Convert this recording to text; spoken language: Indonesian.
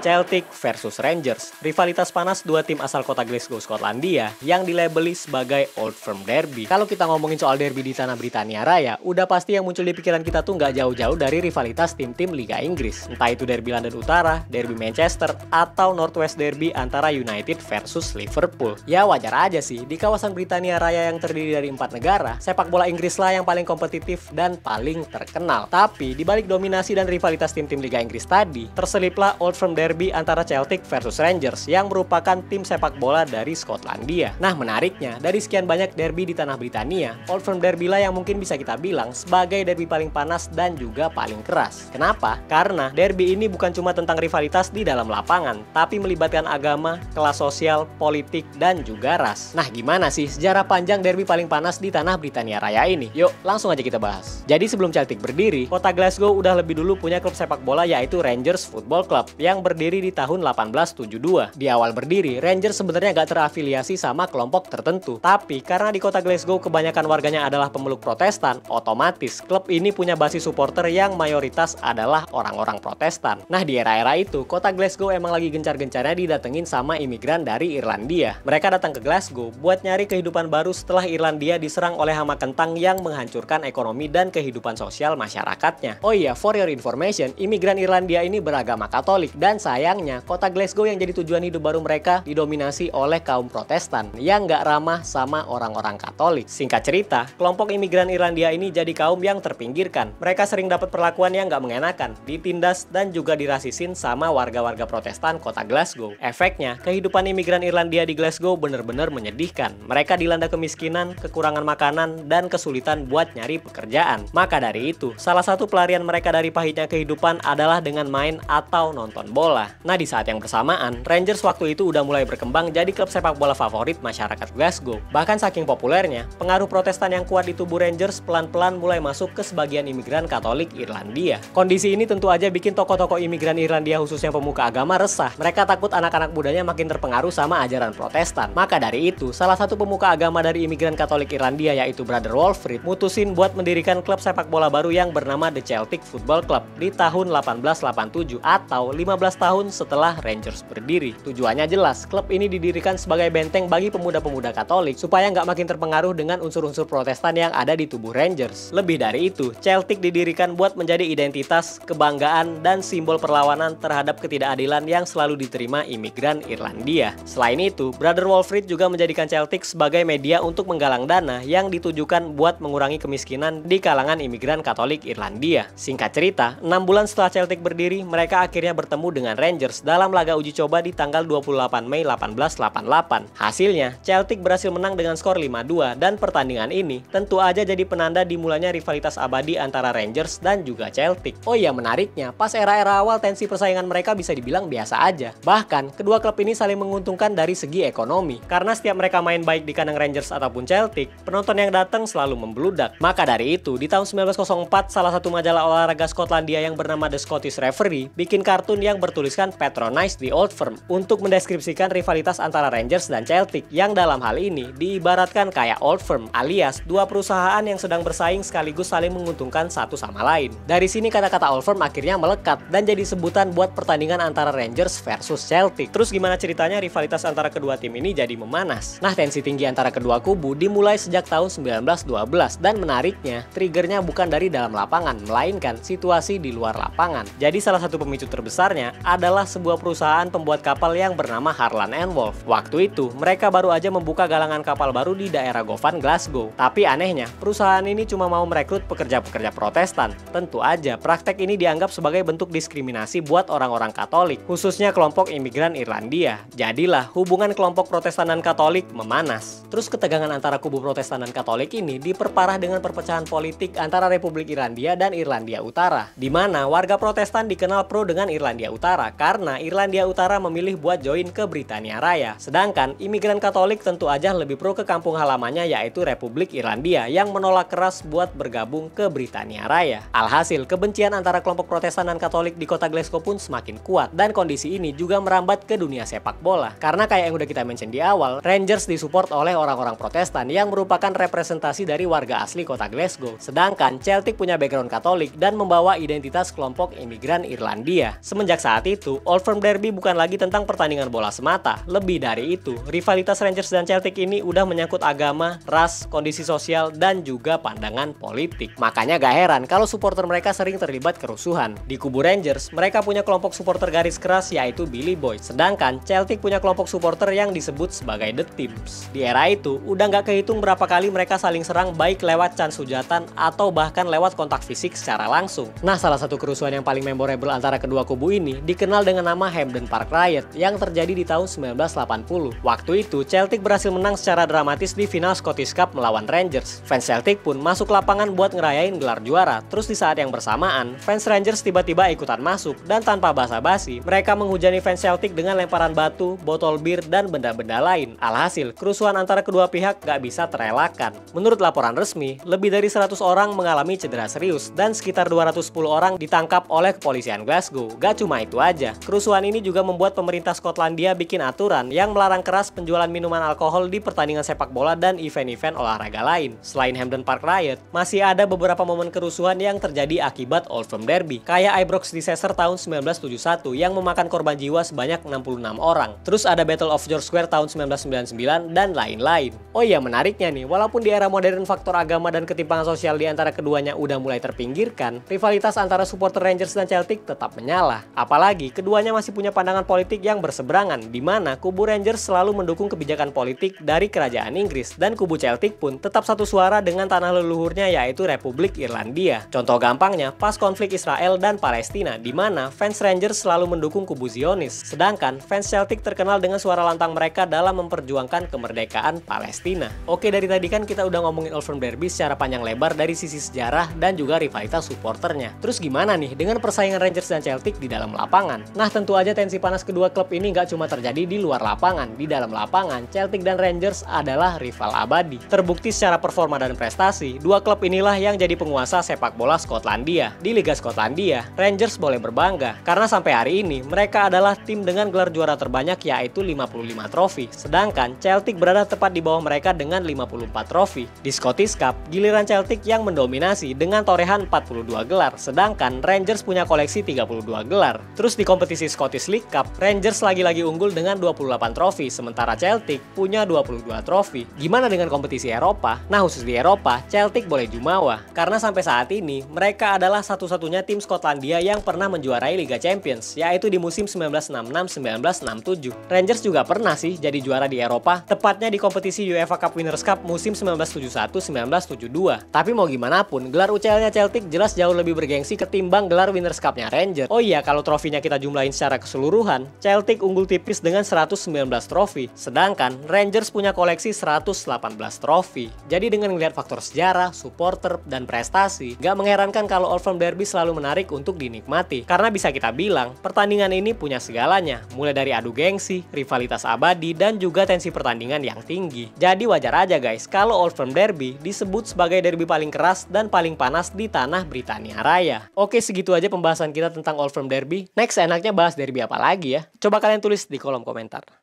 Celtic versus Rangers, rivalitas panas dua tim asal kota Glasgow, Skotlandia yang dilabeli sebagai Old Firm Derby. Kalau kita ngomongin soal derby di tanah Britania Raya, udah pasti yang muncul di pikiran kita tuh nggak jauh-jauh dari rivalitas tim-tim Liga Inggris. Entah itu derby London Utara, derby Manchester, atau Northwest Derby antara United versus Liverpool. Ya wajar aja sih, di kawasan Britania Raya yang terdiri dari 4 negara, sepak bola Inggris lah yang paling kompetitif dan paling terkenal. Tapi di balik dominasi dan rivalitas tim-tim Liga Inggris tadi, terseliplah Old Firm Derby antara Celtic versus Rangers yang merupakan tim sepak bola dari Skotlandia. Nah menariknya, dari sekian banyak derby di tanah Britania, Old Firm Derby lah yang mungkin bisa kita bilang sebagai derby paling panas dan juga paling keras. Kenapa? Karena derby ini bukan cuma tentang rivalitas di dalam lapangan, tapi melibatkan agama, kelas sosial, politik, dan juga ras. Nah gimana sih sejarah panjang derby paling panas di tanah Britania Raya ini? Yuk langsung aja kita bahas. Jadi sebelum Celtic berdiri, kota Glasgow udah lebih dulu punya klub sepak bola yaitu Rangers Football Club yang berdiri di tahun 1872. Di awal berdiri, Rangers sebenarnya gak terafiliasi sama kelompok tertentu. Tapi karena di kota Glasgow kebanyakan warganya adalah pemeluk Protestan, otomatis klub ini punya basis supporter yang mayoritas adalah orang-orang Protestan. Nah di era-era itu, kota Glasgow emang lagi gencar-gencarnya didatengin sama imigran dari Irlandia. Mereka datang ke Glasgow buat nyari kehidupan baru setelah Irlandia diserang oleh hama kentang yang menghancurkan ekonomi dan kehidupan sosial masyarakatnya. Oh iya, for your information, imigran Irlandia ini beragama Katolik dan sayangnya kota Glasgow yang jadi tujuan hidup baru mereka didominasi oleh kaum Protestan yang gak ramah sama orang-orang Katolik. Singkat cerita, kelompok imigran Irlandia ini jadi kaum yang terpinggirkan. Mereka sering dapat perlakuan yang gak mengenakan, ditindas dan juga dirasisin sama warga-warga Protestan kota Glasgow. Efeknya, kehidupan imigran Irlandia di Glasgow bener-bener menyedihkan. Mereka dilanda kemiskinan, kekurangan makanan, dan kesulitan buat nyari pekerjaan. Maka dari itu, salah satu pelarian mereka dari pahitnya kehidupan adalah dengan main atau nonton bola. Nah di saat yang bersamaan, Rangers waktu itu udah mulai berkembang jadi klub sepak bola favorit masyarakat Glasgow. Bahkan saking populernya, pengaruh Protestan yang kuat di tubuh Rangers pelan-pelan mulai masuk ke sebagian imigran Katolik Irlandia. Kondisi ini tentu aja bikin tokoh-tokoh imigran Irlandia khususnya pemuka agama resah. Mereka takut anak-anak mudanya makin terpengaruh sama ajaran Protestan. Maka dari itu, salah satu pemuka agama dari imigran Katolik Irlandia yaitu Brother Walfrid mutusin buat mendirikan klub sepak bola baru yang bernama The Celtic Football Club di tahun 1887 atau 15 tahun setelah Rangers berdiri. Tujuannya jelas, klub ini didirikan sebagai benteng bagi pemuda-pemuda Katolik supaya nggak makin terpengaruh dengan unsur-unsur Protestan yang ada di tubuh Rangers. Lebih dari itu, Celtic didirikan buat menjadi identitas, kebanggaan, dan simbol perlawanan terhadap ketidakadilan yang selalu diterima imigran Irlandia. Selain itu, Brother Walfrid juga menjadikan Celtic sebagai media untuk menggalang dana yang ditujukan buat mengurangi kemiskinan di kalangan imigran Katolik Irlandia. Singkat cerita, 6 bulan setelah Celtic berdiri, mereka akhirnya bertemu dengan Rangers dalam laga uji coba di tanggal 28 Mei 1888. Hasilnya, Celtic berhasil menang dengan skor 5-2 dan pertandingan ini tentu aja jadi penanda dimulainya rivalitas abadi antara Rangers dan juga Celtic. Oh iya menariknya, pas era-era awal tensi persaingan mereka bisa dibilang biasa aja. Bahkan, kedua klub ini saling menguntungkan dari segi ekonomi. Karena setiap mereka main baik di kandang Rangers ataupun Celtic, penonton yang datang selalu membludak. Maka dari itu, di tahun 1904, salah satu majalah olahraga Skotlandia yang bernama The Scottish Referee bikin kartun yang bertuliskan Patronize the Old Firm untuk mendeskripsikan rivalitas antara Rangers dan Celtic yang dalam hal ini diibaratkan kayak Old Firm alias dua perusahaan yang sedang bersaing sekaligus saling menguntungkan satu sama lain. Dari sini kata-kata Old Firm akhirnya melekat dan jadi sebutan buat pertandingan antara Rangers versus Celtic. Terus gimana ceritanya rivalitas antara kedua tim ini jadi memanas? Nah tensi tinggi antara kedua kubu dimulai sejak tahun 1912 dan menariknya triggernya bukan dari dalam lapangan melainkan situasi di luar lapangan. Jadi salah satu pemicu terbesarnya adalah sebuah perusahaan pembuat kapal yang bernama Harland and Wolff. Waktu itu mereka baru aja membuka galangan kapal baru di daerah Govan, Glasgow. Tapi anehnya perusahaan ini cuma mau merekrut pekerja-pekerja Protestan. Tentu aja praktek ini dianggap sebagai bentuk diskriminasi buat orang-orang Katolik, khususnya kelompok imigran Irlandia. Jadilah hubungan kelompok Protestan dan Katolik memanas. Terus ketegangan antara kubu Protestan dan Katolik ini diperparah dengan perpecahan politik antara Republik Irlandia dan Irlandia Utara, di mana warga Protestan dikenal pro dengan Irlandia Utara karena Irlandia Utara memilih buat join ke Britania Raya. Sedangkan imigran Katolik tentu aja lebih pro ke kampung halamannya yaitu Republik Irlandia yang menolak keras buat bergabung ke Britania Raya. Alhasil, kebencian antara kelompok Protestan dan Katolik di kota Glasgow pun semakin kuat dan kondisi ini juga merambat ke dunia sepak bola. Karena kayak yang udah kita mention di awal, Rangers disupport oleh orang-orang Protestan yang merupakan representasi dari warga asli kota Glasgow. Sedangkan Celtic punya background Katolik dan membawa identitas kelompok imigran Irlandia. Semenjak saat itu, Old Firm Derby bukan lagi tentang pertandingan bola semata. Lebih dari itu, rivalitas Rangers dan Celtic ini udah menyangkut agama, ras, kondisi sosial, dan juga pandangan politik. Makanya gak heran kalau supporter mereka sering terlibat kerusuhan. Di kubu Rangers, mereka punya kelompok supporter garis keras yaitu Billy Boys. Sedangkan Celtic punya kelompok supporter yang disebut sebagai The Teams. Di era itu, udah gak kehitung berapa kali mereka saling serang baik lewat can sujatan atau bahkan lewat kontak fisik secara langsung. Nah, salah satu kerusuhan yang paling memorable antara kedua kubu ini dikenal dengan nama Hampden Park Riot yang terjadi di tahun 1980. Waktu itu, Celtic berhasil menang secara dramatis di final Scottish Cup melawan Rangers. Fans Celtic pun masuk lapangan buat ngerayain gelar juara. Terus di saat yang bersamaan, fans Rangers tiba-tiba ikutan masuk dan tanpa basa-basi, mereka menghujani fans Celtic dengan lemparan batu, botol bir, dan benda-benda lain. Alhasil, kerusuhan antara kedua pihak gak bisa terelakkan. Menurut laporan resmi, lebih dari 100 orang mengalami cedera serius dan sekitar 210 orang ditangkap oleh kepolisian Glasgow. Gak cuma itu aja, kerusuhan ini juga membuat pemerintah Skotlandia bikin aturan yang melarang keras penjualan minuman alkohol di pertandingan sepak bola dan event-event olahraga lain. Selain Hampden Park Riot, masih ada beberapa momen kerusuhan yang terjadi akibat Old Firm Derby, kayak Ibrox Disaster tahun 1971 yang memakan korban jiwa sebanyak 66 orang. Terus ada Battle of George Square tahun 1999 dan lain-lain. Oh iya, menariknya nih, walaupun di era modern faktor agama dan ketimpangan sosial di antara keduanya udah mulai terpinggirkan, rivalitas antara supporter Rangers dan Celtic tetap menyala. Apalagi keduanya masih punya pandangan politik yang berseberangan, di mana kubu Rangers selalu mendukung kebijakan politik dari kerajaan Inggris dan kubu Celtic pun tetap satu suara dengan tanah leluhurnya yaitu Republik Irlandia. Contoh gampangnya pas konflik Israel dan Palestina, di mana fans Rangers selalu mendukung kubu Zionis, sedangkan fans Celtic terkenal dengan suara lantang mereka dalam memperjuangkan kemerdekaan Palestina. Oke, dari tadi kan kita udah ngomongin Old Firm Derby secara panjang lebar dari sisi sejarah dan juga rivalitas supporternya. Terus gimana nih dengan persaingan Rangers dan Celtic di dalam lapangan? Nah, tentu aja tensi panas kedua klub ini nggak cuma terjadi di luar lapangan. Di dalam lapangan, Celtic dan Rangers adalah rival abadi. Terbukti secara performa dan prestasi, dua klub inilah yang jadi penguasa sepak bola Skotlandia. Di Liga Skotlandia, Rangers boleh berbangga karena sampai hari ini mereka adalah tim dengan gelar juara terbanyak yaitu 55 trofi. Sedangkan Celtic berada tepat di bawah mereka dengan 54 trofi. Di Scottish Cup, giliran Celtic yang mendominasi dengan torehan 42 gelar, sedangkan Rangers punya koleksi 32 gelar. Terus di kompetisi Scottish League Cup, Rangers lagi-lagi unggul dengan 28 trofi, sementara Celtic punya 22 trofi. Gimana dengan kompetisi Eropa? Nah, khusus di Eropa, Celtic boleh jumawa, karena sampai saat ini mereka adalah satu-satunya tim Skotlandia yang pernah menjuarai Liga Champions, yaitu di musim 1966-1967. Rangers juga pernah sih jadi juara di Eropa, tepatnya di kompetisi UEFA Cup Winners' Cup musim 1971-1972. Tapi mau gimana pun, gelar UCL-nya Celtic jelas jauh lebih bergengsi ketimbang gelar Winners' Cup-nya Rangers. Oh iya, kalau trofinya kita jumlahin secara keseluruhan, Celtic unggul tipis dengan 119 trofi, sedangkan Rangers punya koleksi 118 trofi. Jadi dengan melihat faktor sejarah, supporter, dan prestasi, gak mengherankan kalau Old Firm Derby selalu menarik untuk dinikmati. Karena bisa kita bilang, pertandingan ini punya segalanya, mulai dari adu gengsi, rivalitas abadi, dan juga tensi pertandingan yang tinggi. Jadi wajar aja guys, kalau Old Firm Derby disebut sebagai derby paling keras dan paling panas di tanah Britania Raya. Oke, segitu aja pembahasan kita tentang Old Firm Derby. Next, enaknya bahas derby apa lagi ya? Coba kalian tulis di kolom komentar.